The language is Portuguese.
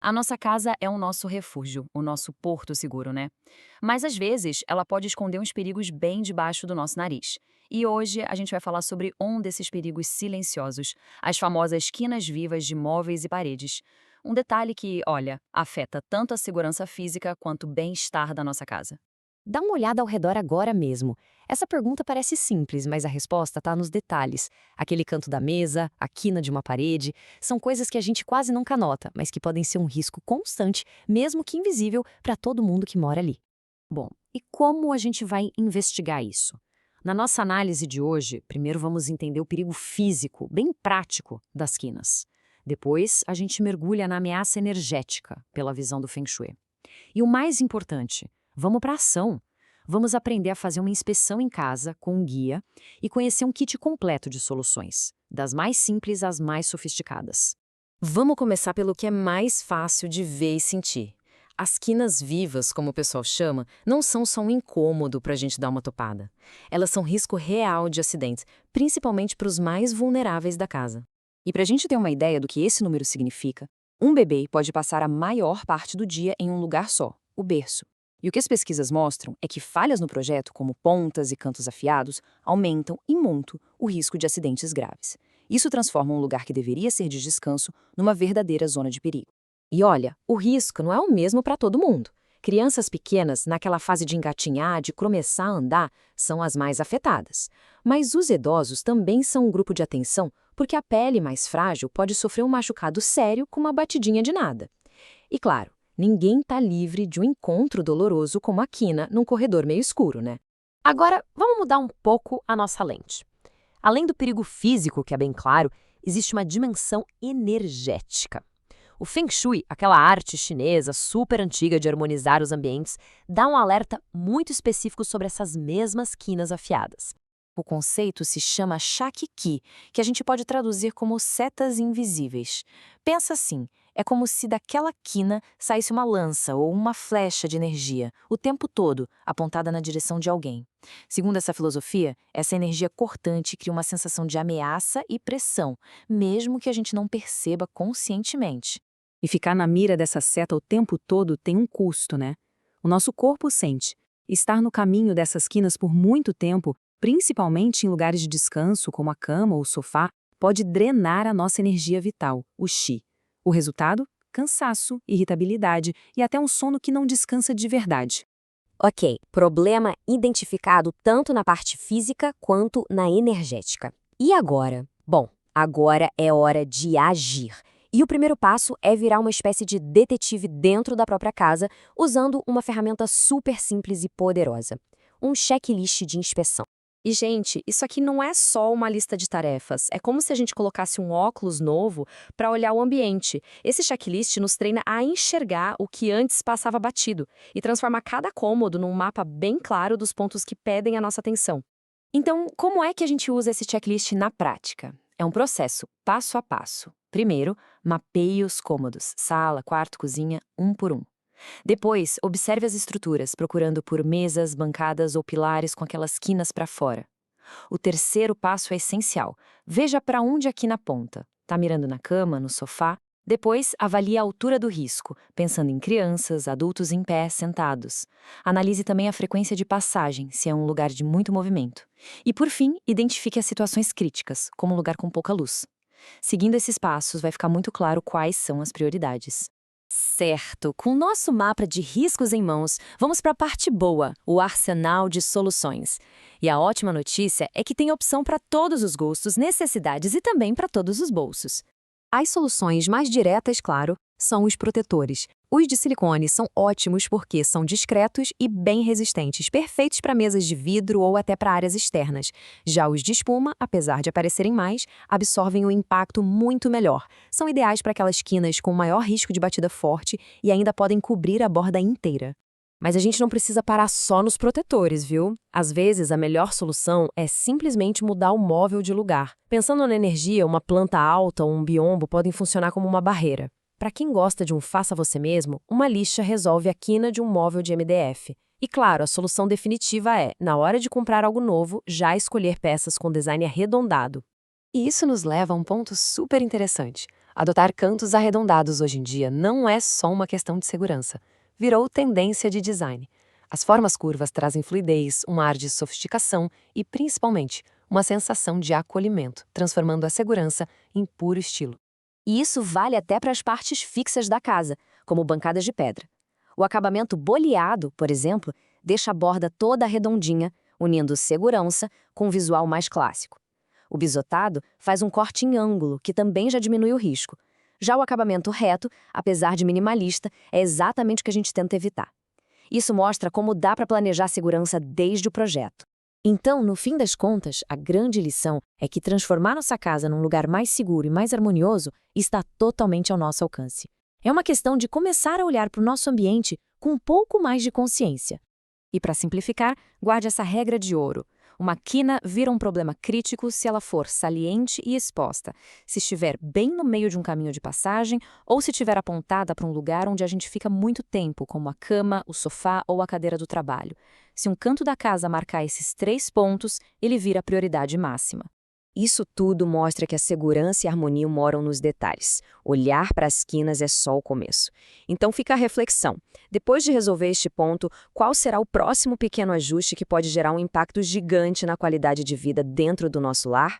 A nossa casa é o nosso refúgio, o nosso porto seguro, né? Mas às vezes ela pode esconder uns perigos bem debaixo do nosso nariz. E hoje a gente vai falar sobre um desses perigos silenciosos, as famosas quinas vivas de móveis e paredes. Um detalhe que, olha, afeta tanto a segurança física quanto o bem-estar da nossa casa. Dá uma olhada ao redor agora mesmo. Essa pergunta parece simples, mas a resposta está nos detalhes. Aquele canto da mesa, a quina de uma parede, são coisas que a gente quase nunca nota, mas que podem ser um risco constante, mesmo que invisível, para todo mundo que mora ali. Bom, e como a gente vai investigar isso? Na nossa análise de hoje, primeiro vamos entender o perigo físico, bem prático, das quinas. Depois, a gente mergulha na ameaça energética, pela visão do Feng Shui. E o mais importante, vamos para a ação. Vamos aprender a fazer uma inspeção em casa com um guia e conhecer um kit completo de soluções, das mais simples às mais sofisticadas. Vamos começar pelo que é mais fácil de ver e sentir. As quinas vivas, como o pessoal chama, não são só um incômodo para a gente dar uma topada. Elas são risco real de acidentes, principalmente para os mais vulneráveis da casa. E para a gente ter uma ideia do que esse número significa, um bebê pode passar a maior parte do dia em um lugar só, o berço. E o que as pesquisas mostram é que falhas no projeto, como pontas e cantos afiados, aumentam e muito o risco de acidentes graves. Isso transforma um lugar que deveria ser de descanso numa verdadeira zona de perigo. E olha, o risco não é o mesmo para todo mundo. Crianças pequenas, naquela fase de engatinhar, de começar a andar, são as mais afetadas. Mas os idosos também são um grupo de atenção, porque a pele mais frágil pode sofrer um machucado sério com uma batidinha de nada. E claro, ninguém está livre de um encontro doloroso como a quina num corredor meio escuro, né? Agora, vamos mudar um pouco a nossa lente. Além do perigo físico, que é bem claro, existe uma dimensão energética. O Feng Shui, aquela arte chinesa super antiga de harmonizar os ambientes, dá um alerta muito específico sobre essas mesmas quinas afiadas. O conceito se chama Shakiki, que a gente pode traduzir como setas invisíveis. Pensa assim, é como se daquela quina saísse uma lança ou uma flecha de energia, o tempo todo, apontada na direção de alguém. Segundo essa filosofia, essa energia cortante cria uma sensação de ameaça e pressão, mesmo que a gente não perceba conscientemente. E ficar na mira dessa seta o tempo todo tem um custo, né? O nosso corpo sente. Estar no caminho dessas quinas por muito tempo, principalmente em lugares de descanso, como a cama ou o sofá, pode drenar a nossa energia vital, o Qi. O resultado? Cansaço, irritabilidade e até um sono que não descansa de verdade. Ok, problema identificado tanto na parte física quanto na energética. E agora? Bom, agora é hora de agir. E o primeiro passo é virar uma espécie de detetive dentro da própria casa, usando uma ferramenta super simples e poderosa: um checklist de inspeção. E, gente, isso aqui não é só uma lista de tarefas. É como se a gente colocasse um óculos novo para olhar o ambiente. Esse checklist nos treina a enxergar o que antes passava batido e transforma cada cômodo num mapa bem claro dos pontos que pedem a nossa atenção. Então, como é que a gente usa esse checklist na prática? É um processo, passo a passo. Primeiro, mapeie os cômodos, sala, quarto, cozinha, um por um. Depois, observe as estruturas, procurando por mesas, bancadas ou pilares com aquelas quinas para fora. O terceiro passo é essencial. Veja para onde a quina aponta. Está mirando na cama, no sofá? Depois, avalie a altura do risco, pensando em crianças, adultos em pé, sentados. Analise também a frequência de passagem, se é um lugar de muito movimento. E, por fim, identifique as situações críticas, como um lugar com pouca luz. Seguindo esses passos, vai ficar muito claro quais são as prioridades. Certo, com o nosso mapa de riscos em mãos, vamos para a parte boa, o arsenal de soluções. E a ótima notícia é que tem opção para todos os gostos, necessidades e também para todos os bolsos. As soluções mais diretas, claro, são os protetores. Os de silicone são ótimos porque são discretos e bem resistentes, perfeitos para mesas de vidro ou até para áreas externas. Já os de espuma, apesar de aparecerem mais, absorvem o impacto muito melhor. São ideais para aquelas quinas com maior risco de batida forte e ainda podem cobrir a borda inteira. Mas a gente não precisa parar só nos protetores, viu? Às vezes, a melhor solução é simplesmente mudar o móvel de lugar. Pensando na energia, uma planta alta ou um biombo podem funcionar como uma barreira. Para quem gosta de um faça você mesmo, uma lixa resolve a quina de um móvel de MDF. E claro, a solução definitiva é, na hora de comprar algo novo, já escolher peças com design arredondado. E isso nos leva a um ponto super interessante. Adotar cantos arredondados hoje em dia não é só uma questão de segurança. Virou tendência de design. As formas curvas trazem fluidez, um ar de sofisticação e, principalmente, uma sensação de acolhimento, transformando a segurança em puro estilo. E isso vale até para as partes fixas da casa, como bancadas de pedra. O acabamento boleado, por exemplo, deixa a borda toda redondinha, unindo segurança com um visual mais clássico. O bisotado faz um corte em ângulo, que também já diminui o risco. Já o acabamento reto, apesar de minimalista, é exatamente o que a gente tenta evitar. Isso mostra como dá para planejar a segurança desde o projeto. Então, no fim das contas, a grande lição é que transformar nossa casa num lugar mais seguro e mais harmonioso está totalmente ao nosso alcance. É uma questão de começar a olhar para o nosso ambiente com um pouco mais de consciência. E para simplificar, guarde essa regra de ouro. Uma quina vira um problema crítico se ela for saliente e exposta, se estiver bem no meio de um caminho de passagem ou se estiver apontada para um lugar onde a gente fica muito tempo, como a cama, o sofá ou a cadeira do trabalho. Se um canto da casa marcar esses 3 pontos, ele vira prioridade máxima. Isso tudo mostra que a segurança e a harmonia moram nos detalhes. Olhar para as quinas é só o começo. Então fica a reflexão. Depois de resolver este ponto, qual será o próximo pequeno ajuste que pode gerar um impacto gigante na qualidade de vida dentro do nosso lar?